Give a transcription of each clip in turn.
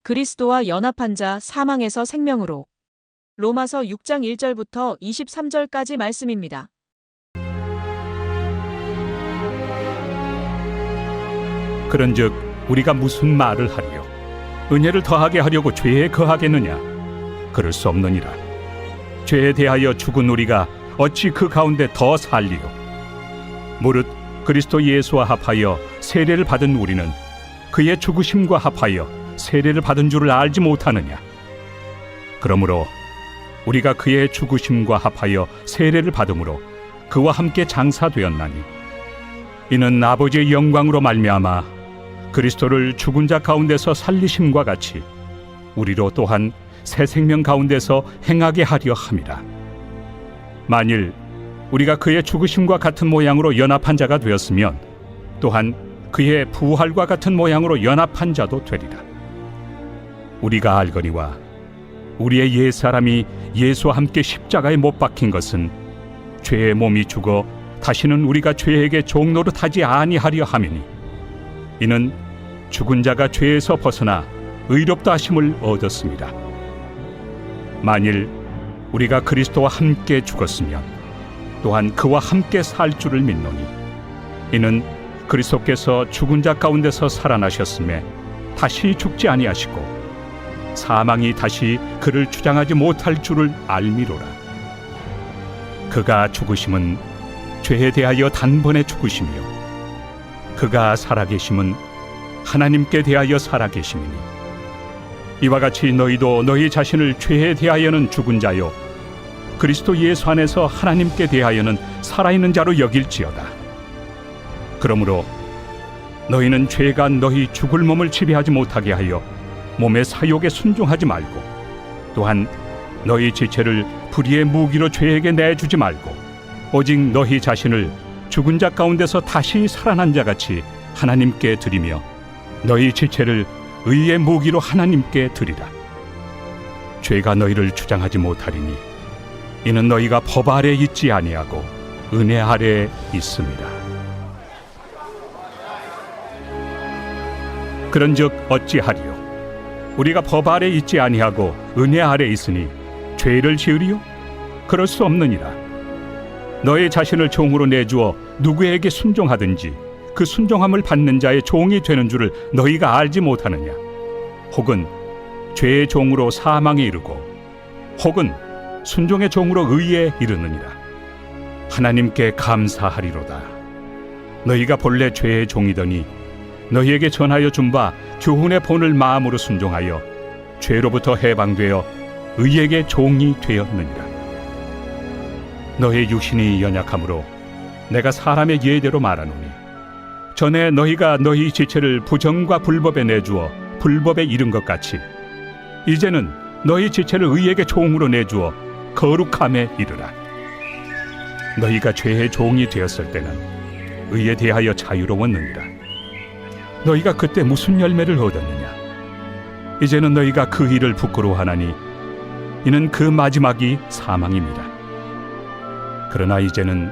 그리스도와 연합한 자 사망에서 생명으로. 로마서 6장 1절부터 23절까지 말씀입니다. 그런즉 우리가 무슨 말을 하리요? 은혜를 더하게 하려고 죄에 거하겠느냐? 그럴 수 없느니라. 죄에 대하여 죽은 우리가 어찌 그 가운데 더 살리요? 무릇 그리스도 예수와 합하여 세례를 받은 우리는 그의 죽으심과 합하여 세례를 받은 줄을 알지 못하느냐? 그러므로 우리가 그의 죽으심과 합하여 세례를 받음으로 그와 함께 장사되었나니 이는 아버지의 영광으로 말미암아 그리스도를 죽은 자 가운데서 살리심과 같이 우리로 또한 새 생명 가운데서 행하게 하려 함이라. 만일 우리가 그의 죽으심과 같은 모양으로 연합한 자가 되었으면 또한 그의 부활과 같은 모양으로 연합한 자도 되리라. 우리가 알거니와 우리의 옛사람이 예수와 함께 십자가에 못 박힌 것은 죄의 몸이 죽어 다시는 우리가 죄에게 종노릇하지 아니하려 함이니 이는 죽은 자가 죄에서 벗어나 의롭다 하심을 얻었습니다. 만일 우리가 그리스도와 함께 죽었으면 또한 그와 함께 살 줄을 믿노니 이는 그리스도께서 죽은 자 가운데서 살아나셨음에 다시 죽지 아니하시고 사망이 다시 그를 주장하지 못할 줄을 알미로라. 그가 죽으심은 죄에 대하여 단번에 죽으시며 그가 살아계심은 하나님께 대하여 살아계심이니 이와 같이 너희도 너희 자신을 죄에 대하여는 죽은 자요 그리스도 예수 안에서 하나님께 대하여는 살아있는 자로 여길지어다. 그러므로 너희는 죄가 너희 죽을 몸을 지배하지 못하게 하여 몸의 사욕에 순종하지 말고 또한 너희 지체를 불의의 무기로 죄에게 내주지 말고 오직 너희 자신을 죽은 자 가운데서 다시 살아난 자같이 하나님께 드리며 너희 지체를 의의 무기로 하나님께 드리라. 죄가 너희를 주장하지 못하리니 이는 너희가 법 아래 있지 아니하고 은혜 아래 있습니다. 그런즉 어찌하리요? 우리가 법 아래 있지 아니하고 은혜 아래 있으니 죄를 지으리요? 그럴 수 없느니라. 너의 자신을 종으로 내주어 누구에게 순종하든지 그 순종함을 받는 자의 종이 되는 줄을 너희가 알지 못하느냐? 혹은 죄의 종으로 사망에 이르고 혹은 순종의 종으로 의에 이르느니라. 하나님께 감사하리로다. 너희가 본래 죄의 종이더니 너희에게 전하여 준 바 교훈의 본을 마음으로 순종하여 죄로부터 해방되어 의에게 종이 되었느니라. 너희 육신이 연약하므로 내가 사람의 예대로 말하노니 전에 너희가 너희 지체를 부정과 불법에 내주어 불법에 이른 것 같이 이제는 너희 지체를 의에게 종으로 내주어 거룩함에 이르라. 너희가 죄의 종이 되었을 때는 의에 대하여 자유로웠느니라. 너희가 그때 무슨 열매를 얻었느냐? 이제는 너희가 그 일을 부끄러워하나니 이는 그 마지막이 사망입니다. 그러나 이제는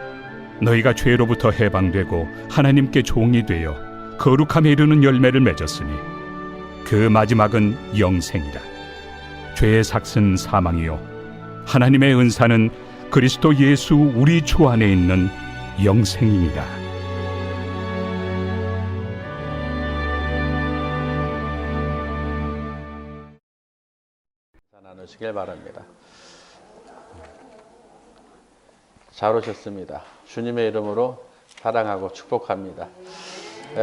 너희가 죄로부터 해방되고 하나님께 종이 되어 거룩함에 이르는 열매를 맺었으니 그 마지막은 영생이라. 죄의 삭은 사망이요 하나님의 은사는 그리스도 예수 우리 주 안에 있는 영생이니라. 나누시길 바랍니다. 잘 오셨습니다. 주님의 이름으로 사랑하고 축복합니다.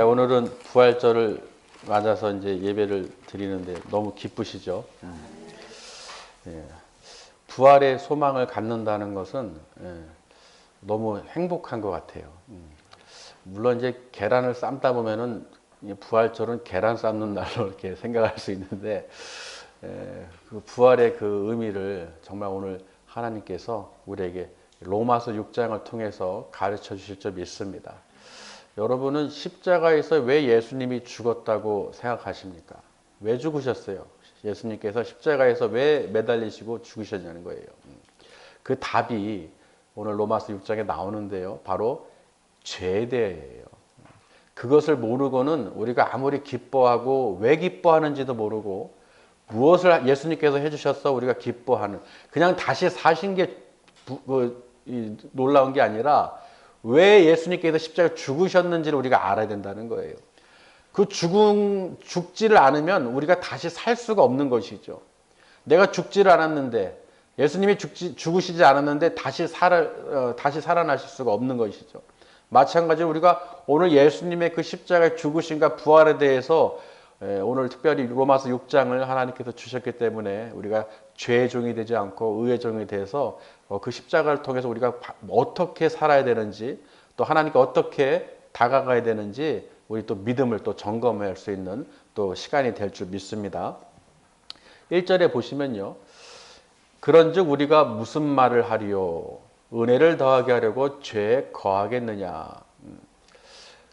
오늘은 부활절을 맞아서 이제 예배를 드리는데 너무 기쁘시죠? 부활의 소망을 갖는다는 것은 너무 행복한 것 같아요. 물론 이제 계란을 삶다 보면은 부활절은 계란 삶는 날로 이렇게 생각할 수 있는데 그 부활의 그 의미를 정말 오늘 하나님께서 우리에게 로마서 6장을 통해서 가르쳐 주실 줄 믿습니다. 여러분은 십자가에서 왜 예수님이 죽었다고 생각하십니까? 왜 죽으셨어요? 예수님께서 십자가에서 왜 매달리시고 죽으셨냐는 거예요. 그 답이 오늘 로마서 6장에 나오는데요. 바로 죄에 대해요. 그것을 모르고는 우리가 아무리 기뻐하고 왜 기뻐하는지도 모르고 무엇을 예수님께서 해주셨어 우리가 기뻐하는, 그냥 다시 사신 게 놀라운 게 아니라 왜 예수님께서 십자가에 죽으셨는지를 우리가 알아야 된다는 거예요. 그 죽지를 않으면 우리가 다시 살 수가 없는 것이죠. 내가 죽지를 않았는데, 예수님이 죽으시지 않았는데 다시 살아나실 수가 없는 것이죠. 마찬가지로 우리가 오늘 예수님의 그 십자가의 죽으심과 부활에 대해서 오늘 특별히 로마서 6장을 하나님께서 주셨기 때문에 우리가 죄의 종이 되지 않고 의의 종이 돼서 그 십자가를 통해서 우리가 어떻게 살아야 되는지, 또 하나님께 어떻게 다가가야 되는지 우리 또 믿음을 또 점검할 수 있는 또 시간이 될 줄 믿습니다. 1절에 보시면요, 그런즉 우리가 무슨 말을 하리요? 은혜를 더하게 하려고 죄에 거하겠느냐?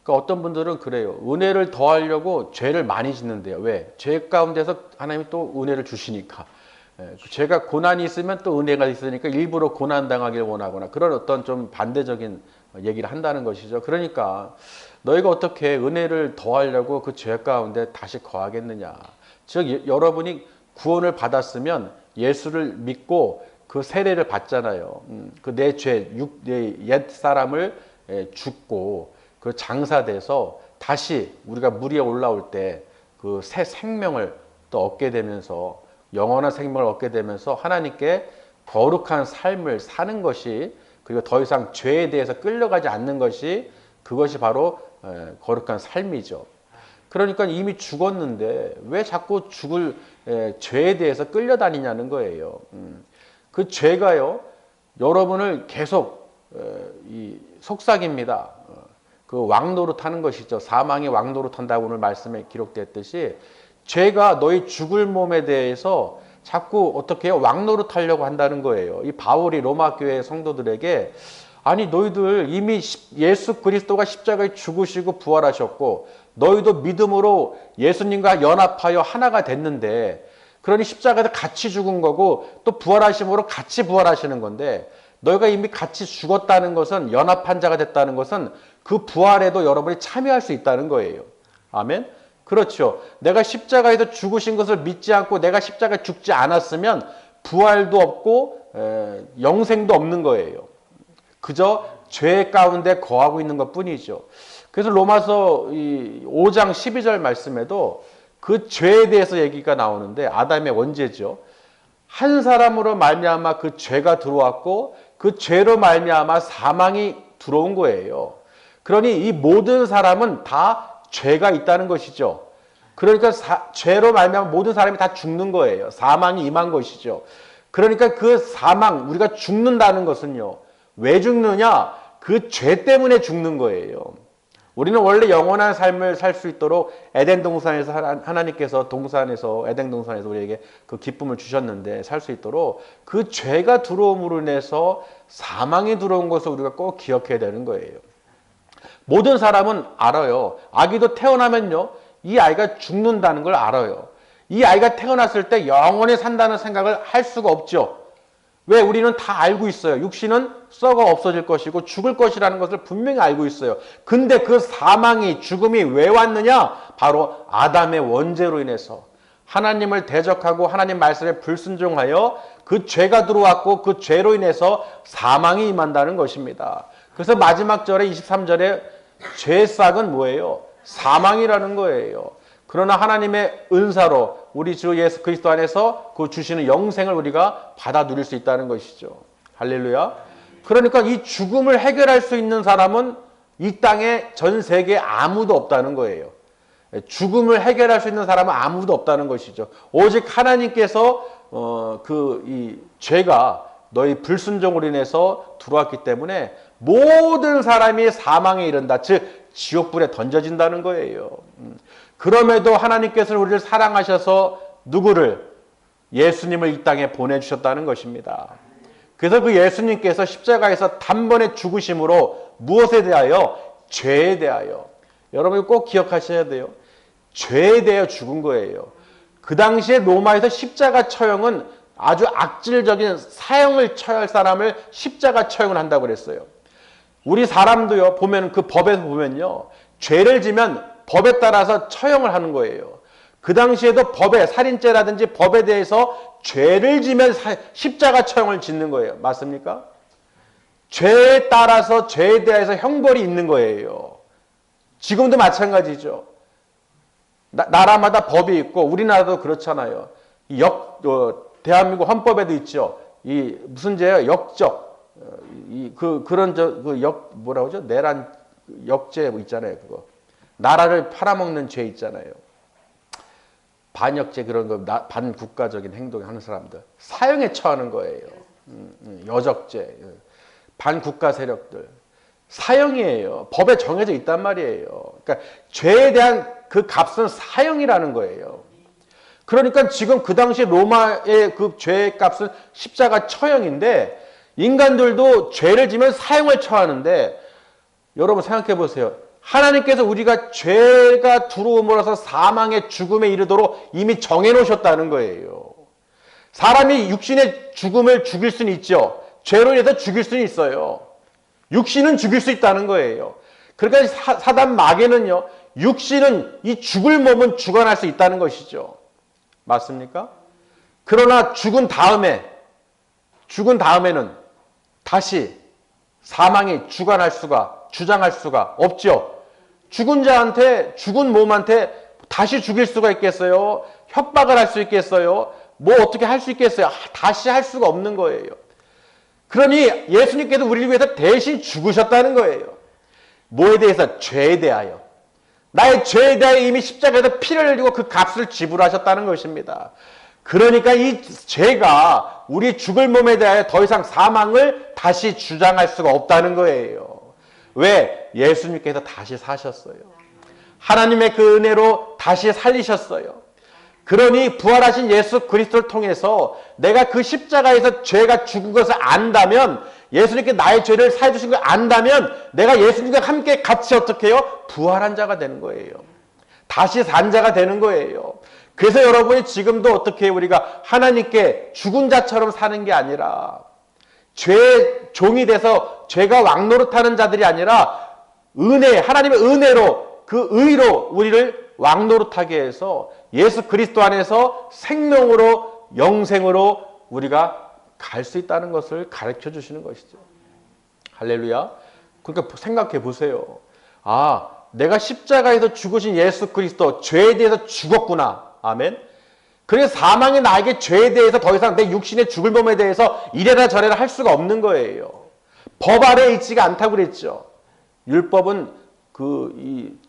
그러니까 어떤 분들은 그래요. 은혜를 더하려고 죄를 많이 짓는데요. 왜? 죄 가운데서 하나님이 또 은혜를 주시니까. 죄가 고난이 있으면 또 은혜가 있으니까 일부러 고난 당하기를 원하거나, 그런 어떤 좀 반대적인 얘기를 한다는 것이죠. 그러니까 너희가 어떻게 은혜를 더하려고 그 죄 가운데 다시 거하겠느냐? 즉 여러분이 구원을 받았으면 예수를 믿고 그 세례를 받잖아요. 그 내 죄, 내 옛 사람을 죽고 그 장사돼서 다시 우리가 물 위에 올라올 때 그 새 생명을 또 얻게 되면서, 영원한 생명을 얻게 되면서 하나님께 거룩한 삶을 사는 것이, 그리고 더 이상 죄에 대해서 끌려가지 않는 것이, 그것이 바로 거룩한 삶이죠. 그러니까 이미 죽었는데 왜 자꾸 죽을 죄에 대해서 끌려다니냐는 거예요. 그 죄가요, 여러분을 계속 속삭입니다. 그 왕노릇하는 것이죠. 사망의 왕노릇한다고 오늘 말씀에 기록됐듯이, 죄가 너희 죽을 몸에 대해서 자꾸 어떻게 해요? 왕노릇하려고 한다는 거예요. 이 바울이 로마 교회 성도들에게, 아니 너희들 이미 예수 그리스도가 십자가에 죽으시고 부활하셨고 너희도 믿음으로 예수님과 연합하여 하나가 됐는데, 그러니 십자가에서 같이 죽은 거고 또 부활하심으로 같이 부활하시는 건데, 너희가 이미 같이 죽었다는 것은, 연합한 자가 됐다는 것은 그 부활에도 여러분이 참여할 수 있다는 거예요. 아멘? 그렇죠. 내가 십자가에서 죽으신 것을 믿지 않고 내가 십자가에 죽지 않았으면 부활도 없고 영생도 없는 거예요. 그저 죄 가운데 거하고 있는 것뿐이죠. 그래서 로마서 5장 12절 말씀에도 그 죄에 대해서 얘기가 나오는데, 아담의 원죄죠. 한 사람으로 말미암아 그 죄가 들어왔고 그 죄로 말미암아 사망이 들어온 거예요. 그러니 이 모든 사람은 다 죄가 있다는 것이죠. 그러니까 죄로 말미암아 모든 사람이 다 죽는 거예요. 사망이 임한 것이죠. 그러니까 그 사망, 우리가 죽는다는 것은요, 왜 죽느냐? 그 죄 때문에 죽는 거예요. 우리는 원래 영원한 삶을 살 수 있도록 에덴 동산에서 하나님께서 에덴 동산에서 우리에게 그 기쁨을 주셨는데, 살 수 있도록 그 죄가 들어옴으로 인해서 사망이 들어온 것을 우리가 꼭 기억해야 되는 거예요. 모든 사람은 알아요. 아기도 태어나면요, 이 아이가 죽는다는 걸 알아요. 이 아이가 태어났을 때 영원히 산다는 생각을 할 수가 없죠. 왜? 우리는 다 알고 있어요. 육신은 썩어 없어질 것이고 죽을 것이라는 것을 분명히 알고 있어요. 근데 그 사망이, 죽음이 왜 왔느냐? 바로 아담의 원죄로 인해서, 하나님을 대적하고 하나님 말씀에 불순종하여 그 죄가 들어왔고 그 죄로 인해서 사망이 임한다는 것입니다. 그래서 마지막 절에 23절에 죄싹은 뭐예요? 사망이라는 거예요. 그러나 하나님의 은사로 우리 주 예수 그리스도 안에서 그 주시는 영생을 우리가 받아 누릴 수 있다는 것이죠. 할렐루야. 그러니까 이 죽음을 해결할 수 있는 사람은 이 땅에 전 세계에 아무도 없다는 거예요. 죽음을 해결할 수 있는 사람은 아무도 없다는 것이죠. 오직 하나님께서 이 죄가 너희 불순종으로 인해서 들어왔기 때문에 모든 사람이 사망에 이른다. 즉 지옥불에 던져진다는 거예요. 그럼에도 하나님께서 우리를 사랑하셔서 누구를? 예수님을 이 땅에 보내주셨다는 것입니다. 그래서 그 예수님께서 십자가에서 단번에 죽으심으로 무엇에 대하여? 죄에 대하여. 여러분이 꼭 기억하셔야 돼요. 죄에 대하여 죽은 거예요. 그 당시에 로마에서 십자가 처형은 아주 악질적인 사형을 처할 사람을 십자가 처형을 한다고 그랬어요. 우리 사람도요, 보면 그 법에서 보면요, 죄를 지면 법에 따라서 처형을 하는 거예요. 그 당시에도 법에, 살인죄라든지 법에 대해서 죄를 지면 십자가 처형을 짓는 거예요. 맞습니까? 죄에 따라서 죄에 대해서 형벌이 있는 거예요. 지금도 마찬가지죠. 나라마다 법이 있고 우리나라도 그렇잖아요. 대한민국 헌법에도 있죠. 이 무슨 죄예요? 역적. 뭐라고 하죠? 내란 역죄 뭐 있잖아요. 그거. 나라를 팔아먹는 죄 있잖아요. 반역죄 그런 거, 반국가적인 행동을 하는 사람들. 사형에 처하는 거예요. 여적죄. 반국가 세력들. 사형이에요. 법에 정해져 있단 말이에요. 그러니까 죄에 대한 그 값은 사형이라는 거예요. 그러니까 지금 그 당시 로마의 그 죄의 값은 십자가 처형인데 인간들도 죄를 지면 사형을 처하는데 여러분 생각해 보세요. 하나님께서 우리가 죄가 들어옴으로써 사망의 죽음에 이르도록 이미 정해 놓으셨다는 거예요. 사람이 육신의 죽음을 죽일 수는 있죠. 죄로 인해서 죽일 수는 있어요. 육신은 죽일 수 있다는 거예요. 그러니까 사단 마귀는요, 육신은 이 죽을 몸은 주관할 수 있다는 것이죠. 맞습니까? 그러나 죽은 다음에는 다시 사망이 주장할 수가 없죠. 죽은 자한테, 죽은 몸한테 다시 죽일 수가 있겠어요? 협박을 할 수 있겠어요? 뭐 어떻게 할 수 있겠어요? 다시 할 수가 없는 거예요. 그러니 예수님께서 우리를 위해서 대신 죽으셨다는 거예요. 뭐에 대해서? 죄에 대하여. 나의 죄에 대하여 이미 십자가에서 피를 흘리고 그 값을 지불하셨다는 것입니다. 그러니까 이 죄가 우리 죽을 몸에 대하여 더 이상 사망을 다시 주장할 수가 없다는 거예요. 왜? 예수님께서 다시 사셨어요. 하나님의 그 은혜로 다시 살리셨어요. 그러니 부활하신 예수 그리스도를 통해서 내가 그 십자가에서 죄가 죽은 것을 안다면, 예수님께 나의 죄를 사해 주신 걸 안다면 내가 예수님과 함께 같이 어떻게 해요? 부활한 자가 되는 거예요. 다시 산 자가 되는 거예요. 그래서 여러분이 지금도 어떻게 해요? 우리가 하나님께 죽은 자처럼 사는 게 아니라, 죄의 종이 돼서 죄가 왕노릇하는 자들이 아니라 하나님의 은혜로, 그 의로 우리를 왕노릇하게 해서 예수 그리스도 안에서 생명으로, 영생으로 우리가 갈 수 있다는 것을 가르쳐 주시는 것이죠. 할렐루야. 그러니까 생각해 보세요. 아, 내가 십자가에서 죽으신 예수 그리스도, 죄에 대해서 죽었구나. 아멘. 그래서 사망이 나에게 죄에 대해서 더 이상 내 육신의 죽을 몸에 대해서 이래라 저래라 할 수가 없는 거예요. 법 아래에 있지가 않다고 그랬죠. 율법은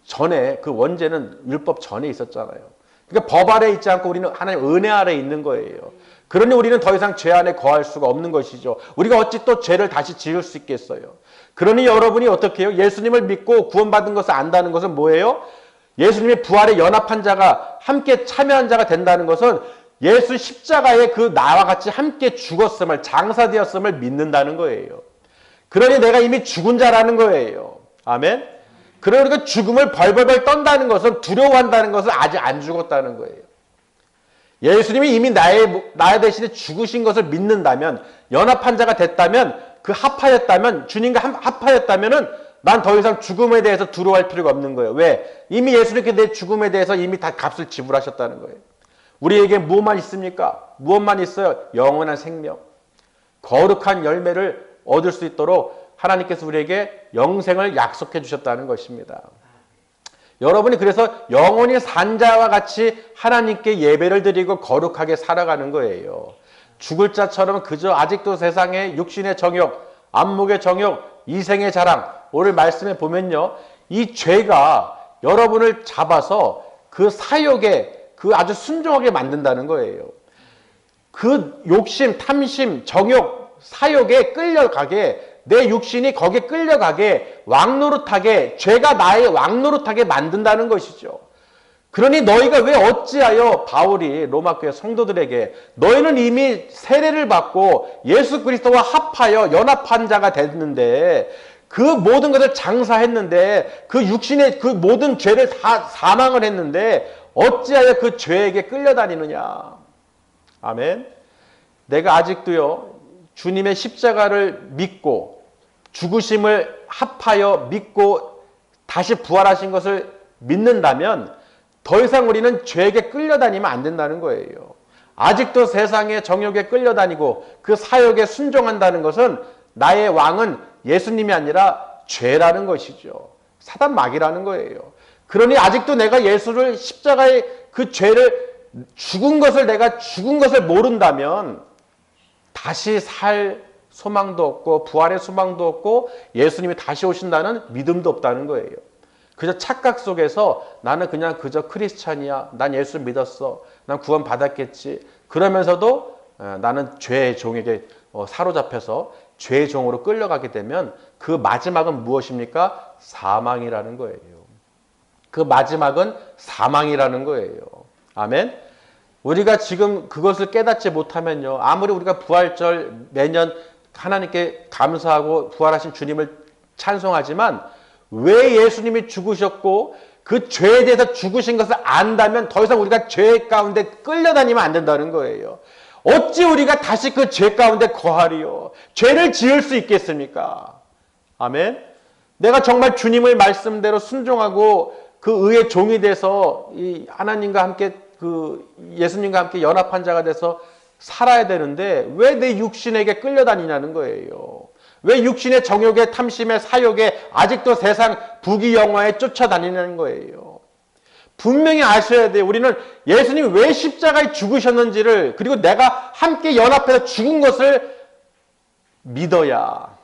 전에, 그 원죄는 율법 전에 있었잖아요. 그러니까 법 아래에 있지 않고 우리는 하나님 은혜 아래에 있는 거예요. 그러니 우리는 더 이상 죄 안에 거할 수가 없는 것이죠. 우리가 어찌 또 죄를 다시 지을 수 있겠어요. 그러니 여러분이 어떻게 해요? 예수님을 믿고 구원받은 것을 안다는 것은 뭐예요? 예수님의 부활에 연합한 자가, 함께 참여한 자가 된다는 것은 예수 십자가에 그 나와 같이 함께 죽었음을, 장사되었음을 믿는다는 거예요. 그러니 내가 이미 죽은 자라는 거예요. 아멘. 그러니까 죽음을 벌벌벌 떤다는 것은, 두려워한다는 것은 아직 안 죽었다는 거예요. 예수님이 이미 나 대신에 죽으신 것을 믿는다면, 연합한 자가 됐다면, 합하였다면, 주님과 합하였다면은 난 더 이상 죽음에 대해서 두려워할 필요가 없는 거예요. 왜? 이미 예수님께 내 죽음에 대해서 이미 다 값을 지불하셨다는 거예요. 우리에게 무엇만 있습니까? 무엇만 있어요? 영원한 생명, 거룩한 열매를 얻을 수 있도록 하나님께서 우리에게 영생을 약속해 주셨다는 것입니다. 여러분이 그래서 영원히 산 자와 같이 하나님께 예배를 드리고 거룩하게 살아가는 거예요. 죽을 자처럼 그저 아직도 세상에 육신의 정욕, 안목의 정욕, 이생의 자랑, 오늘 말씀에 보면요, 이 죄가 여러분을 잡아서 그 사욕에 아주 순종하게 만든다는 거예요. 그 욕심, 탐심, 정욕, 사욕에 끌려가게, 내 육신이 거기에 끌려가게, 왕노릇하게, 죄가 나의 왕노릇하게 만든다는 것이죠. 그러니 너희가 왜 어찌하여, 바울이 로마교회 성도들에게, 너희는 이미 세례를 받고 예수 그리스도와 합하여 연합한 자가 됐는데, 그 모든 것을 장사했는데, 그 육신의 그 모든 죄를 다 사망을 했는데 어찌하여 그 죄에게 끌려다니느냐. 아멘. 내가 아직도요, 주님의 십자가를 믿고 죽으심을 합하여 믿고 다시 부활하신 것을 믿는다면 더 이상 우리는 죄에게 끌려다니면 안 된다는 거예요. 아직도 세상의 정욕에 끌려다니고 그 사욕에 순종한다는 것은 나의 왕은 예수님이 아니라 죄라는 것이죠. 사단 마귀라는 거예요. 그러니 아직도 내가 예수를 십자가에 그 죄를 죽은 것을 내가 죽은 것을 모른다면 다시 살 소망도 없고 부활의 소망도 없고 예수님이 다시 오신다는 믿음도 없다는 거예요. 그저 착각 속에서 나는 그냥 그저 크리스찬이야. 난 예수를 믿었어. 난 구원 받았겠지. 그러면서도 나는 죄의 종에게 사로잡혀서 죄의 종으로 끌려가게 되면 그 마지막은 무엇입니까? 사망이라는 거예요. 그 마지막은 사망이라는 거예요. 아멘. 우리가 지금 그것을 깨닫지 못하면요. 아무리 우리가 부활절 매년 하나님께 감사하고 부활하신 주님을 찬송하지만 왜 예수님이 죽으셨고 그 죄에 대해서 죽으신 것을 안다면 더 이상 우리가 죄 가운데 끌려다니면 안 된다는 거예요. 어찌 우리가 다시 그 죄 가운데 거하리요? 죄를 지을 수 있겠습니까? 아멘. 내가 정말 주님의 말씀대로 순종하고 그 의의 종이 돼서 이 하나님과 함께 그 예수님과 함께 연합한 자가 돼서 살아야 되는데 왜 내 육신에게 끌려다니냐는 거예요. 왜 육신의 정욕에 탐심에 사욕에 아직도 세상 부귀영화에 쫓아다니는 거예요. 분명히 아셔야 돼요. 우리는 예수님이 왜 십자가에 죽으셨는지를 그리고 내가 함께 연합해서 죽은 것을 믿어야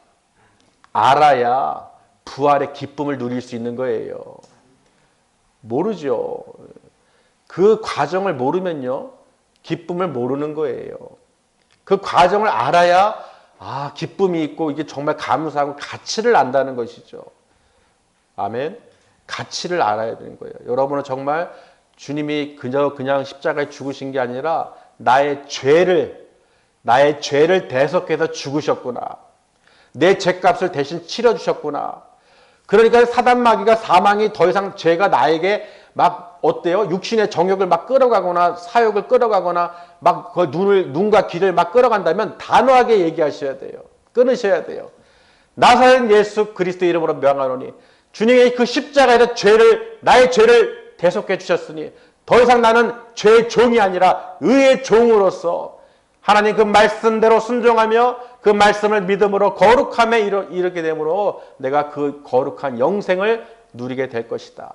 알아야 부활의 기쁨을 누릴 수 있는 거예요. 모르죠. 그 과정을 모르면요. 기쁨을 모르는 거예요. 그 과정을 알아야 기쁨이 있고 이게 정말 감사하고 가치를 안다는 것이죠. 아멘. 가치를 알아야 되는 거예요. 여러분은 정말 주님이 그냥 십자가에 죽으신 게 아니라 나의 죄를 대속해서 죽으셨구나. 내 죄값을 대신 치러주셨구나. 그러니까 사단 마귀가 사망이 더 이상 죄가 나에게 막 어때요? 육신의 정욕을 막 끌어가거나 사욕을 끌어가거나 막 그 눈과 귀를 막 끌어간다면 단호하게 얘기하셔야 돼요. 끊으셔야 돼요. 나사렛 예수 그리스도 이름으로 명하노니 주님의 그 십자가에서 나의 죄를 대속해 주셨으니 더 이상 나는 죄의 종이 아니라 의의 종으로서 하나님 그 말씀대로 순종하며 그 말씀을 믿음으로 거룩함에 이르게 되므로 내가 그 거룩한 영생을 누리게 될 것이다.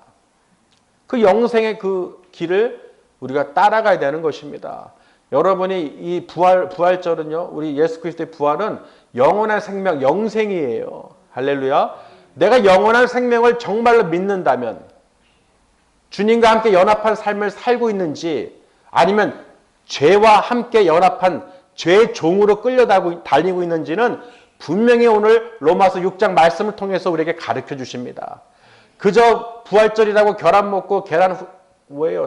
그 영생의 그 길을 우리가 따라가야 되는 것입니다. 여러분이 이 부활절은요, 우리 예수 그리스도의 부활은 영원한 생명, 영생이에요. 할렐루야. 내가 영원한 생명을 정말로 믿는다면, 주님과 함께 연합한 삶을 살고 있는지, 아니면 죄와 함께 연합한 죄의 종으로 달리고 있는지는 분명히 오늘 로마서 6장 말씀을 통해서 우리에게 가르쳐 주십니다. 그저 부활절이라고 계란 먹고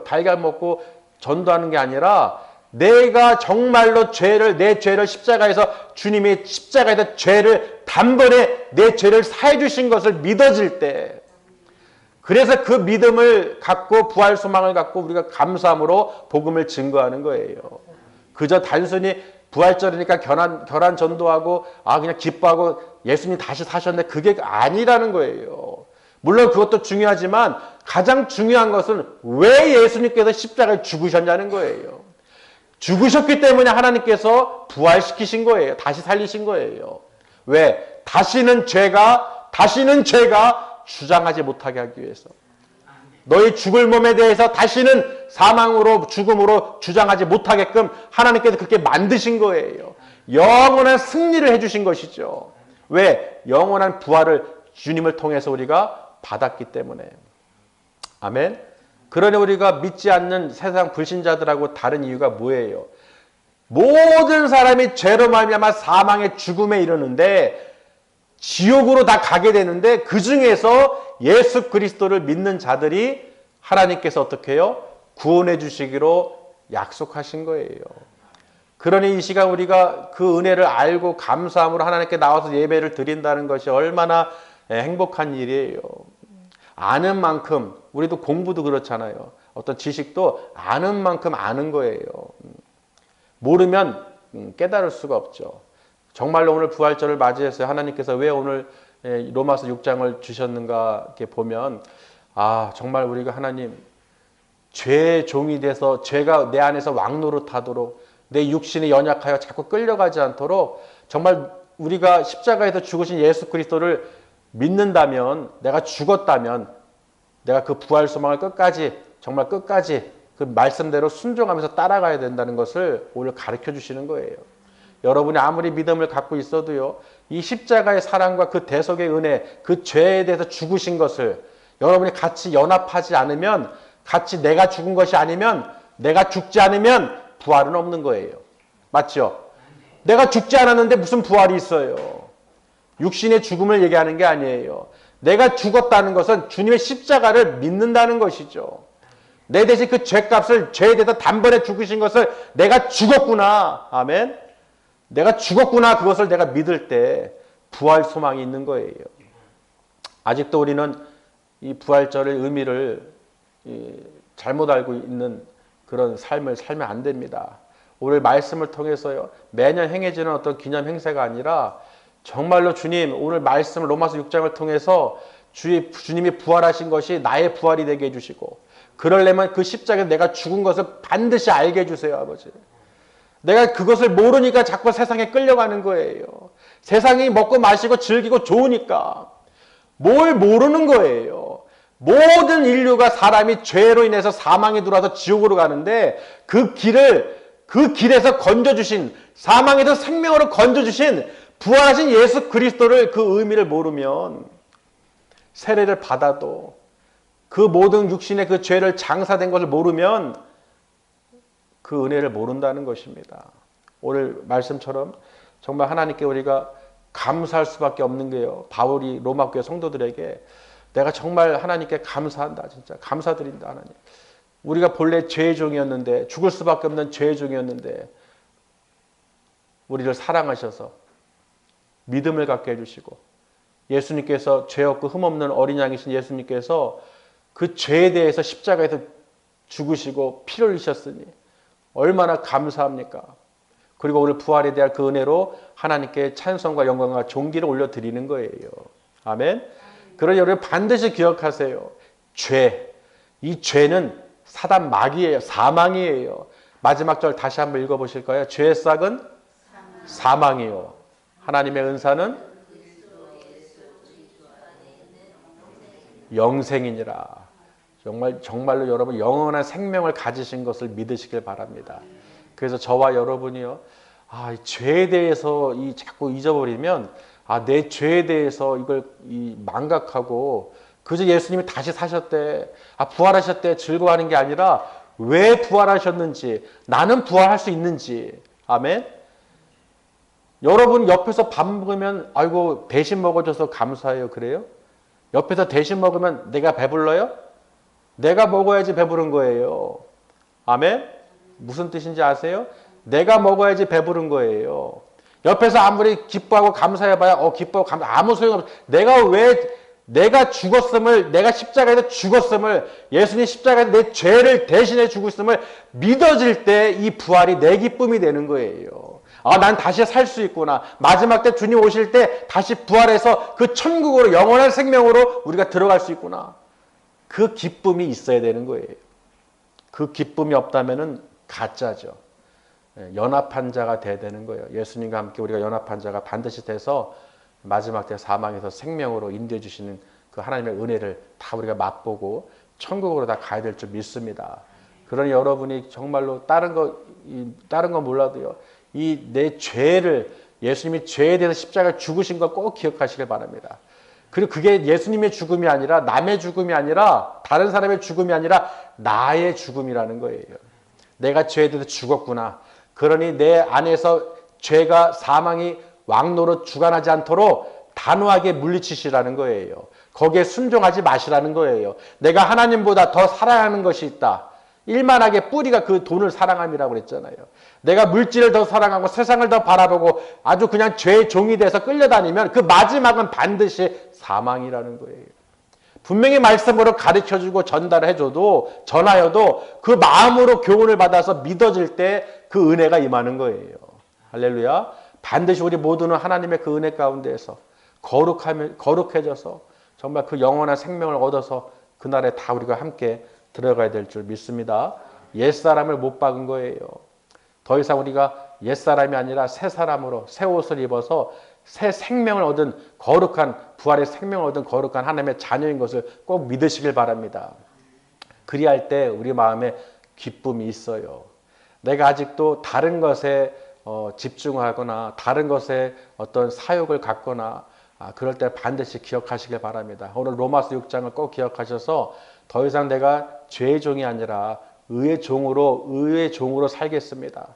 달걀 먹고 전도하는 게 아니라 내가 정말로 내 죄를 십자가에서 주님이 십자가에서 죄를 단번에 내 죄를 사해 주신 것을 믿어질 때 그래서 그 믿음을 갖고 부활 소망을 갖고 우리가 감사함으로 복음을 증거하는 거예요. 그저 단순히 부활절이니까 결혼 전도하고 그냥 기뻐하고 예수님 다시 사셨네 그게 아니라는 거예요. 물론 그것도 중요하지만 가장 중요한 것은 왜 예수님께서 십자가에 죽으셨냐는 거예요. 죽으셨기 때문에 하나님께서 부활시키신 거예요. 다시 살리신 거예요. 왜? 다시는 죄가 주장하지 못하게 하기 위해서. 너희 죽을 몸에 대해서 다시는 사망으로 죽음으로 주장하지 못하게끔 하나님께서 그렇게 만드신 거예요. 영원한 승리를 해주신 것이죠. 왜? 영원한 부활을 주님을 통해서 우리가 받았기 때문에. 아멘. 그러니 우리가 믿지 않는 세상 불신자들하고 다른 이유가 뭐예요? 모든 사람이 죄로 말미암아 사망의 죽음에 이르는데 지옥으로 다 가게 되는데 그 중에서 예수 그리스도를 믿는 자들이 하나님께서 어떻게 해요? 구원해 주시기로 약속하신 거예요. 그러니 이 시간 우리가 그 은혜를 알고 감사함으로 하나님께 나와서 예배를 드린다는 것이 얼마나 행복한 일이에요. 아는 만큼, 우리도 공부도 그렇잖아요. 어떤 지식도 아는 만큼 아는 거예요. 모르면 깨달을 수가 없죠. 정말로 오늘 부활절을 맞이해서 하나님께서 왜 오늘 로마서 6장을 주셨는가 이렇게 보면 정말 우리가 하나님 죄의 종이 돼서 죄가 내 안에서 왕노릇하도록 내 육신이 연약하여 자꾸 끌려가지 않도록 정말 우리가 십자가에서 죽으신 예수 그리스도를 믿는다면, 내가 죽었다면 내가 그 부활 소망을 끝까지, 정말 끝까지 그 말씀대로 순종하면서 따라가야 된다는 것을 오늘 가르쳐 주시는 거예요. 여러분이 아무리 믿음을 갖고 있어도요, 이 십자가의 사랑과 그 대속의 은혜, 그 죄에 대해서 죽으신 것을 여러분이 같이 연합하지 않으면, 같이 내가 죽은 것이 아니면, 내가 죽지 않으면 부활은 없는 거예요. 맞죠? 내가 죽지 않았는데 무슨 부활이 있어요? 육신의 죽음을 얘기하는 게 아니에요. 내가 죽었다는 것은 주님의 십자가를 믿는다는 것이죠. 내 대신 그 죄값을, 죄에 대해서 단번에 죽으신 것을 내가 죽었구나. 아멘. 내가 죽었구나. 그것을 내가 믿을 때 부활 소망이 있는 거예요. 아직도 우리는 이 부활절의 의미를 잘못 알고 있는 그런 삶을 살면 안 됩니다. 오늘 말씀을 통해서요, 매년 행해지는 어떤 기념 행사가 아니라 정말로 주님, 오늘 말씀 로마서 6장을 통해서 주님이 부활하신 것이 나의 부활이 되게 해주시고, 그러려면 그 십자가에 내가 죽은 것을 반드시 알게 해주세요, 아버지. 내가 그것을 모르니까 자꾸 세상에 끌려가는 거예요. 세상이 먹고 마시고 즐기고 좋으니까. 뭘 모르는 거예요. 모든 인류가, 사람이 죄로 인해서 사망에 들어와서 지옥으로 가는데 그 길에서 건져주신, 사망에서 생명으로 건져주신 부활하신 예수 그리스도를, 그 의미를 모르면, 세례를 받아도 그 모든 육신의 그 죄를 장사된 것을 모르면 그 은혜를 모른다는 것입니다. 오늘 말씀처럼 정말 하나님께 우리가 감사할 수밖에 없는 게요, 바울이 로마 교회 성도들에게 내가 정말 하나님께 감사한다, 진짜 감사드린다 하나님. 우리가 본래 죄의 종이었는데, 죽을 수밖에 없는 죄의 종이었는데 우리를 사랑하셔서 믿음을 갖게 해주시고, 예수님께서 죄 없고 흠 없는 어린 양이신 예수님께서 그 죄에 대해서 십자가에서 죽으시고 피를 흘리셨으니 얼마나 감사합니까? 그리고 오늘 부활에 대한 그 은혜로 하나님께 찬송과 영광과 존귀를 올려드리는 거예요. 아멘. 그러니 여러분 반드시 기억하세요. 이 죄는 사단 마귀예요. 사망이에요. 마지막 절 다시 한번 읽어보실까요? 죄의 싹은 사망이요, 하나님의 은사는 영생이니라. 정말로 여러분 영원한 생명을 가지신 것을 믿으시길 바랍니다. 그래서 저와 여러분이요, 죄에 대해서 자꾸 잊어버리면, 내 죄에 대해서 이걸 망각하고 그저 예수님이 다시 사셨대, 부활하셨대 즐거워하는 게 아니라 왜 부활하셨는지, 나는 부활할 수 있는지. 아멘. 여러분 옆에서 밥 먹으면 아이고 대신 먹어줘서 감사해요, 그래요? 옆에서 대신 먹으면 내가 배불러요? 내가 먹어야지 배부른 거예요. 아멘? 무슨 뜻인지 아세요? 내가 먹어야지 배부른 거예요. 옆에서 아무리 기뻐하고 감사해봐야 기뻐하고 아무 소용없어. 내가 죽었음을, 내가 십자가에서 죽었음을, 예수님 십자가에서 내 죄를 대신해 죽었음을 믿어질 때 이 부활이 내 기쁨이 되는 거예요. 난 다시 살 수 있구나. 마지막 때 주님 오실 때 다시 부활해서 그 천국으로, 영원한 생명으로 우리가 들어갈 수 있구나. 그 기쁨이 있어야 되는 거예요. 그 기쁨이 없다면은 가짜죠. 연합한 자가 돼야 되는 거예요. 예수님과 함께 우리가 연합한 자가 반드시 돼서 마지막 때 사망에서 생명으로 인도해 주시는 그 하나님의 은혜를 다 우리가 맛보고 천국으로 다 가야 될 줄 믿습니다. 그러니 여러분이 정말로 다른 거 몰라도요, 내 죄를, 예수님이 죄에 대해서 십자가에 죽으신 걸 꼭 기억하시길 바랍니다. 그리고 그게 예수님의 죽음이 아니라, 남의 죽음이 아니라, 다른 사람의 죽음이 아니라 나의 죽음이라는 거예요. 내가 죄에 대해서 죽었구나. 그러니 내 안에서 죄가, 사망이 왕노로 주관하지 않도록 단호하게 물리치시라는 거예요. 거기에 순종하지 마시라는 거예요. 내가 하나님보다 더 사랑하는 것이 있다. 일만하게 뿌리가 그 돈을 사랑함이라고 그랬잖아요. 내가 물질을 더 사랑하고 세상을 더 바라보고 아주 그냥 죄의 종이 돼서 끌려다니면 그 마지막은 반드시 사망이라는 거예요. 분명히 말씀으로 가르쳐주고 전달해줘도, 전하여도 그 마음으로 교훈을 받아서 믿어질 때 그 은혜가 임하는 거예요. 할렐루야. 반드시 우리 모두는 하나님의 그 은혜 가운데에서 거룩해져서 정말 그 영원한 생명을 얻어서 그날에 다 우리가 함께 들어가야 될 줄 믿습니다. 옛사람을 못 박은 거예요. 더 이상 우리가 옛사람이 아니라 새 사람으로 새 옷을 입어서 새 생명을 얻은 거룩한 부활의 생명을 얻은 거룩한 하나님의 자녀인 것을 꼭 믿으시길 바랍니다. 그리할 때 우리 마음에 기쁨이 있어요. 내가 아직도 다른 것에 집중하거나 다른 것에 어떤 사욕을 갖거나 그럴 때 반드시 기억하시길 바랍니다. 오늘 로마서 6장을 꼭 기억하셔서 더 이상 내가 죄의 종이 아니라 의의 종으로 살겠습니다.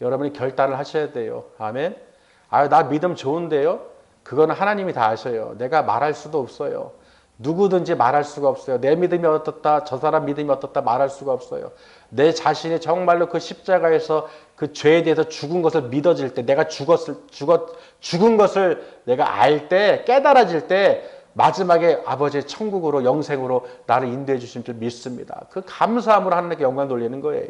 여러분이 결단을 하셔야 돼요. 아멘. 나 믿음 좋은데요? 그거는 하나님이 다 아셔요. 내가 말할 수도 없어요. 누구든지 말할 수가 없어요. 내 믿음이 어떻다, 저 사람 믿음이 어떻다 말할 수가 없어요. 내 자신이 정말로 그 십자가에서 그 죄에 대해서 죽은 것을 믿어질 때, 내가 죽은 것을 내가 알 때, 깨달아질 때, 마지막에 아버지의 천국으로, 영생으로 나를 인도해 주신 줄 믿습니다. 그 감사함으로 하나님께 영광 돌리는 거예요.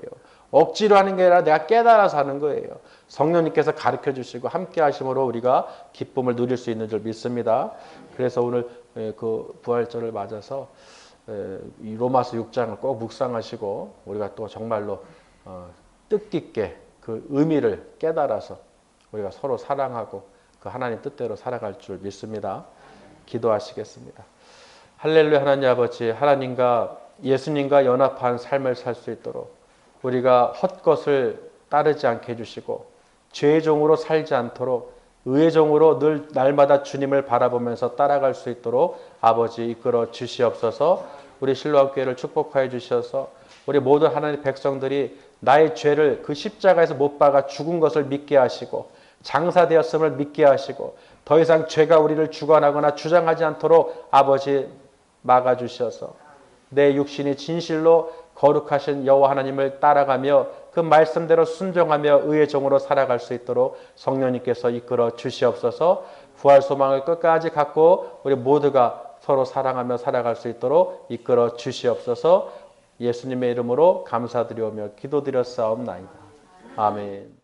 억지로 하는 게 아니라 내가 깨달아서 하는 거예요. 성령님께서 가르쳐 주시고 함께 하심으로 우리가 기쁨을 누릴 수 있는 줄 믿습니다. 그래서 오늘 그 부활절을 맞아서 이 로마서 6장을 꼭 묵상하시고 우리가 또 정말로 뜻깊게 그 의미를 깨달아서 우리가 서로 사랑하고 그 하나님 뜻대로 살아갈 줄 믿습니다. 기도하시겠습니다. 할렐루야. 하나님 아버지, 하나님과 예수님과 연합한 삶을 살 수 있도록 우리가 헛것을 따르지 않게 해주시고 죄의 종으로 살지 않도록 의의 종으로 늘 날마다 주님을 바라보면서 따라갈 수 있도록 아버지 이끌어 주시옵소서. 우리 실로암교회를 축복하여 주셔서 우리 모든 하나님의 백성들이 나의 죄를 그 십자가에서 못 박아 죽은 것을 믿게 하시고 장사되었음을 믿게 하시고 더 이상 죄가 우리를 주관하거나 주장하지 않도록 아버지 막아주셔서 내 육신이 진실로 거룩하신 여호와 하나님을 따라가며 그 말씀대로 순종하며 의의 종으로 살아갈 수 있도록 성령님께서 이끌어 주시옵소서. 부활 소망을 끝까지 갖고 우리 모두가 서로 사랑하며 살아갈 수 있도록 이끌어 주시옵소서. 예수님의 이름으로 감사드리오며 기도드렸사옵나이다. 아멘.